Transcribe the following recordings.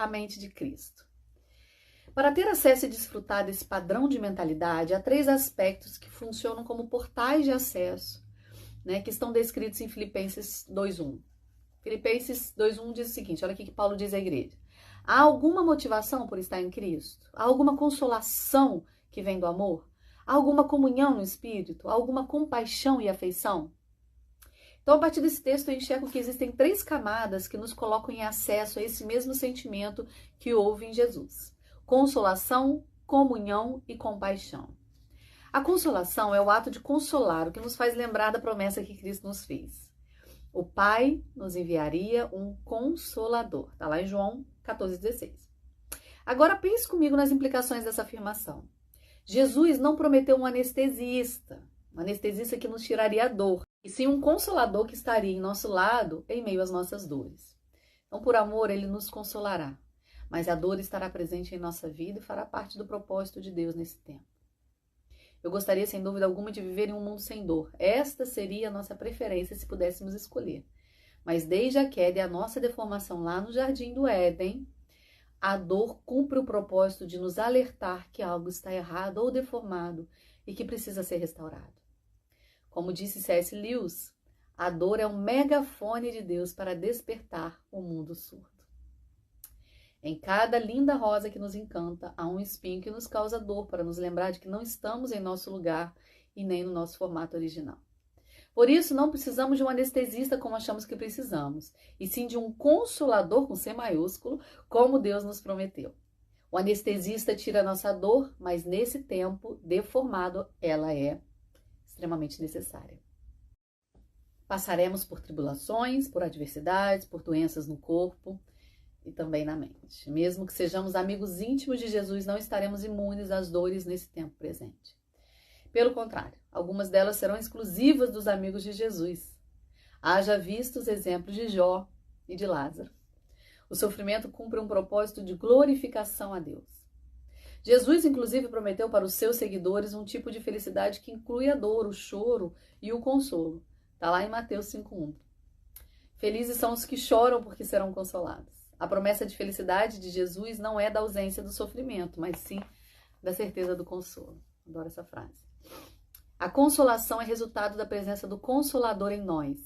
a mente de Cristo. Para ter acesso e desfrutar desse padrão de mentalidade, há 3 aspectos que funcionam como portais de acesso, né, que estão descritos em Filipenses 2:1. Filipenses 2:1 diz o seguinte, olha aqui que Paulo diz à igreja. Há alguma motivação por estar em Cristo? Há alguma consolação que vem do amor? Há alguma comunhão no Espírito? Há alguma compaixão e afeição? Então, a partir desse texto, eu enxergo que existem 3 camadas que nos colocam em acesso a esse mesmo sentimento que houve em Jesus. Consolação, comunhão e compaixão. A consolação é o ato de consolar, o que nos faz lembrar da promessa que Cristo nos fez. O Pai nos enviaria um consolador. Está lá em João 14,16. Agora pense comigo nas implicações dessa afirmação. Jesus não prometeu um anestesista que nos tiraria a dor, e sim um consolador que estaria em nosso lado em meio às nossas dores. Então, por amor, ele nos consolará, mas a dor estará presente em nossa vida e fará parte do propósito de Deus nesse tempo. Eu gostaria, sem dúvida alguma, de viver em um mundo sem dor. Esta seria a nossa preferência se pudéssemos escolher. Mas desde a queda e a nossa deformação lá no Jardim do Éden, a dor cumpre o propósito de nos alertar que algo está errado ou deformado e que precisa ser restaurado. Como disse C.S. Lewis, a dor é um megafone de Deus para despertar o mundo surdo. Em cada linda rosa que nos encanta, há um espinho que nos causa dor para nos lembrar de que não estamos em nosso lugar e nem no nosso formato original. Por isso, não precisamos de um anestesista como achamos que precisamos, e sim de um consolador com C maiúsculo, como Deus nos prometeu. O anestesista tira a nossa dor, mas nesse tempo deformado, ela é extremamente necessária. Passaremos por tribulações, por adversidades, por doenças no corpo e também na mente. Mesmo que sejamos amigos íntimos de Jesus, não estaremos imunes às dores nesse tempo presente. Pelo contrário, algumas delas serão exclusivas dos amigos de Jesus. Haja visto os exemplos de Jó e de Lázaro. O sofrimento cumpre um propósito de glorificação a Deus. Jesus, inclusive, prometeu para os seus seguidores um tipo de felicidade que inclui a dor, o choro e o consolo. Está lá em Mateus 5:1. Felizes são os que choram porque serão consolados. A promessa de felicidade de Jesus não é da ausência do sofrimento, mas sim da certeza do consolo. Adoro essa frase. A consolação é resultado da presença do Consolador em nós.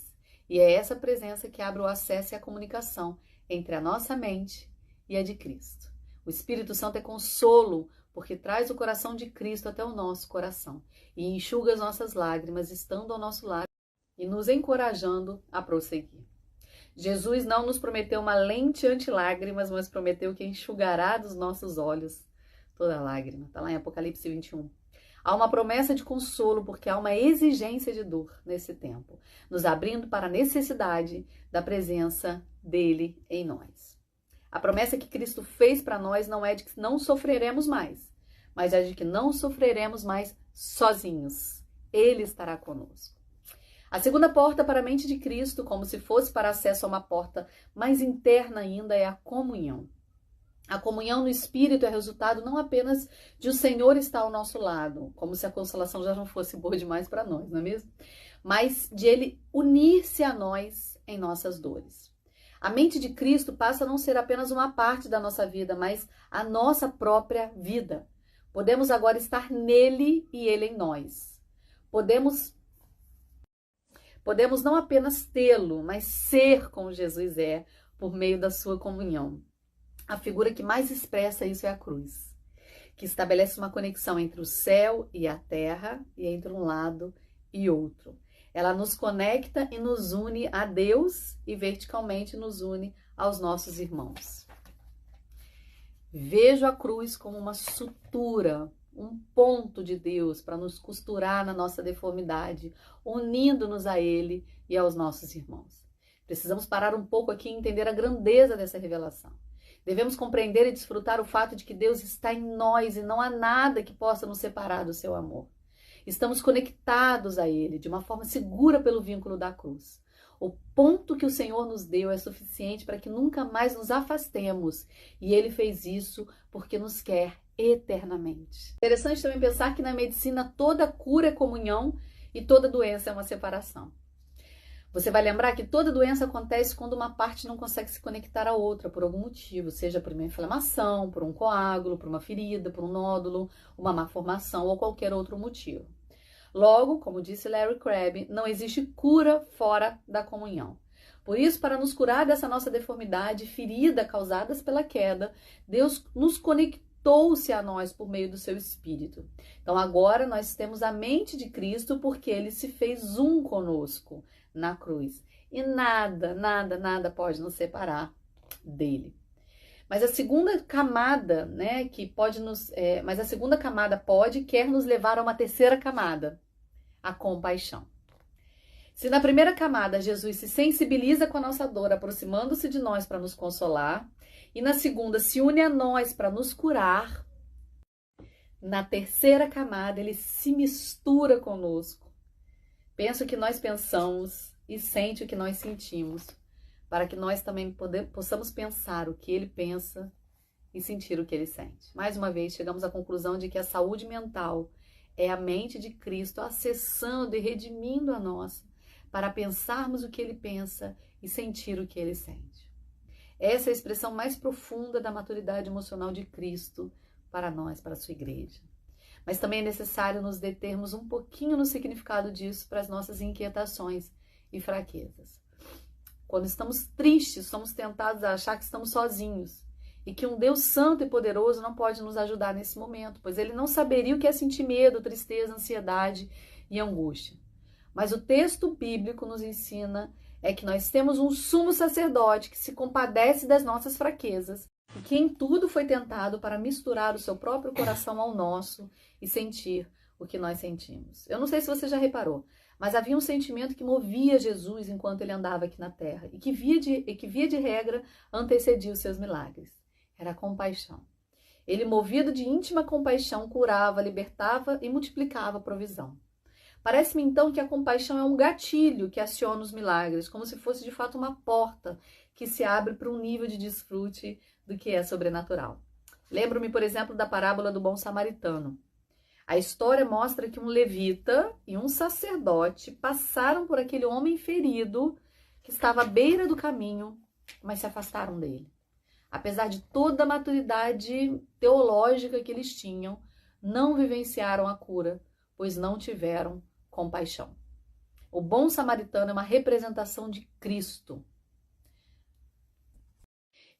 E é essa presença que abre o acesso e a comunicação entre a nossa mente e a de Cristo. O Espírito Santo é consolo, porque traz o coração de Cristo até o nosso coração e enxuga as nossas lágrimas, estando ao nosso lado e nos encorajando a prosseguir. Jesus não nos prometeu uma lente anti-lágrimas, mas prometeu que enxugará dos nossos olhos toda lágrima. Está lá em Apocalipse 21. Há uma promessa de consolo, porque há uma exigência de dor nesse tempo, nos abrindo para a necessidade da presença dele em nós. A promessa que Cristo fez para nós não é de que não sofreremos mais, mas é de que não sofreremos mais sozinhos. Ele estará conosco. A segunda porta para a mente de Cristo, como se fosse para acesso a uma porta mais interna ainda, é a comunhão. A comunhão no Espírito é resultado não apenas de o Senhor estar ao nosso lado, como se a consolação já não fosse boa demais para nós, não é mesmo? Mas de Ele unir-se a nós em nossas dores. A mente de Cristo passa a não ser apenas uma parte da nossa vida, mas a nossa própria vida. Podemos agora estar nele e ele em nós. Podemos não apenas tê-lo, mas ser como Jesus é, por meio da sua comunhão. A figura que mais expressa isso é a cruz, que estabelece uma conexão entre o céu e a terra, e entre um lado e outro. Ela nos conecta e nos une a Deus e verticalmente nos une aos nossos irmãos. Vejo a cruz como uma sutura, um ponto de Deus para nos costurar na nossa deformidade, unindo-nos a Ele e aos nossos irmãos. Precisamos parar um pouco aqui e entender a grandeza dessa revelação. Devemos compreender e desfrutar o fato de que Deus está em nós e não há nada que possa nos separar do seu amor. Estamos conectados a Ele de uma forma segura pelo vínculo da cruz. O ponto que o Senhor nos deu é suficiente para que nunca mais nos afastemos. E Ele fez isso porque nos quer eternamente. Interessante também pensar que na medicina toda cura é comunhão e toda doença é uma separação. Você vai lembrar que toda doença acontece quando uma parte não consegue se conectar à outra por algum motivo, seja por uma inflamação, por um coágulo, por uma ferida, por um nódulo, uma má formação ou qualquer outro motivo. Logo, como disse Larry Crabb, não existe cura fora da comunhão. Por isso, para nos curar dessa nossa deformidade, ferida causadas pela queda, Deus nos conectou-se a nós por meio do seu Espírito. Então agora nós temos a mente de Cristo porque Ele se fez um conosco na cruz. E nada pode nos separar dele. Mas a segunda camada, né, mas a segunda camada quer nos levar a uma terceira camada, a compaixão. Se na primeira camada Jesus se sensibiliza com a nossa dor, aproximando-se de nós para nos consolar, e na segunda se une a nós para nos curar, na terceira camada ele se mistura conosco. Pensa o que nós pensamos e sente o que nós sentimos, para que nós também possamos pensar o que ele pensa e sentir o que ele sente. Mais uma vez, chegamos à conclusão de que a saúde mental é a mente de Cristo acessando e redimindo a nossa, para pensarmos o que ele pensa e sentir o que ele sente. Essa é a expressão mais profunda da maturidade emocional de Cristo para nós, para a sua igreja. Mas também é necessário nos determos um pouquinho no significado disso para as nossas inquietações e fraquezas. Quando estamos tristes, somos tentados a achar que estamos sozinhos e que um Deus santo e poderoso não pode nos ajudar nesse momento, pois ele não saberia o que é sentir medo, tristeza, ansiedade e angústia. Mas o texto bíblico nos ensina que nós temos um sumo sacerdote que se compadece das nossas fraquezas e que em tudo foi tentado para misturar o seu próprio coração ao nosso e sentir o que nós sentimos. Eu não sei se você já reparou, mas havia um sentimento que movia Jesus enquanto ele andava aqui na terra e que via de regra antecedia os seus milagres. Era a compaixão. Ele, movido de íntima compaixão, curava, libertava e multiplicava a provisão. Parece-me então que a compaixão é um gatilho que aciona os milagres, como se fosse de fato uma porta que se abre para um nível de desfrute do que é sobrenatural. Lembro-me, por exemplo, da parábola do bom samaritano. A história mostra que um levita e um sacerdote passaram por aquele homem ferido que estava à beira do caminho, mas se afastaram dele. Apesar de toda a maturidade teológica que eles tinham, não vivenciaram a cura, pois não tiveram compaixão. O bom samaritano é uma representação de Cristo.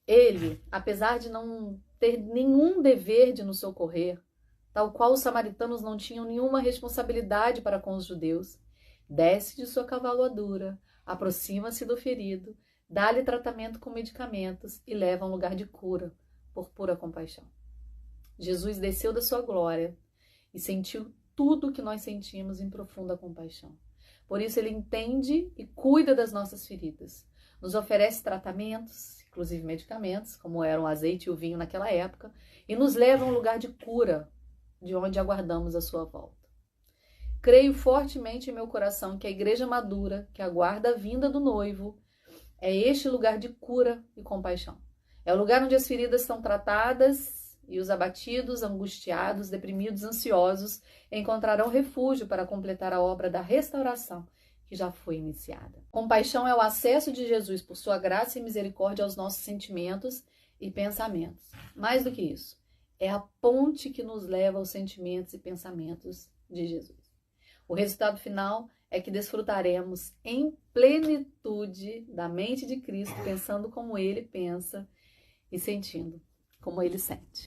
Ele, apesar de não ter nenhum dever de nos socorrer, tal qual os samaritanos não tinham nenhuma responsabilidade para com os judeus, desce de sua cavalgadura, aproxima-se do ferido, dá-lhe tratamento com medicamentos e leva a um lugar de cura, por pura compaixão. Jesus desceu da sua glória e sentiu tudo o que nós sentimos em profunda compaixão. Por isso ele entende e cuida das nossas feridas, nos oferece tratamentos, inclusive medicamentos, como eram o azeite e o vinho naquela época, e nos leva a um lugar de cura, de onde aguardamos a sua volta. Creio fortemente em meu coração que a igreja madura, que aguarda a vinda do noivo, é este lugar de cura e compaixão. É o lugar onde as feridas são tratadas e os abatidos, angustiados, deprimidos, ansiosos encontrarão refúgio para completar a obra da restauração que já foi iniciada. Compaixão é o acesso de Jesus por sua graça e misericórdia aos nossos sentimentos e pensamentos. Mais do que isso, é a ponte que nos leva aos sentimentos e pensamentos de Jesus. O resultado final é que desfrutaremos em plenitude da mente de Cristo, pensando como ele pensa e sentindo como ele sente.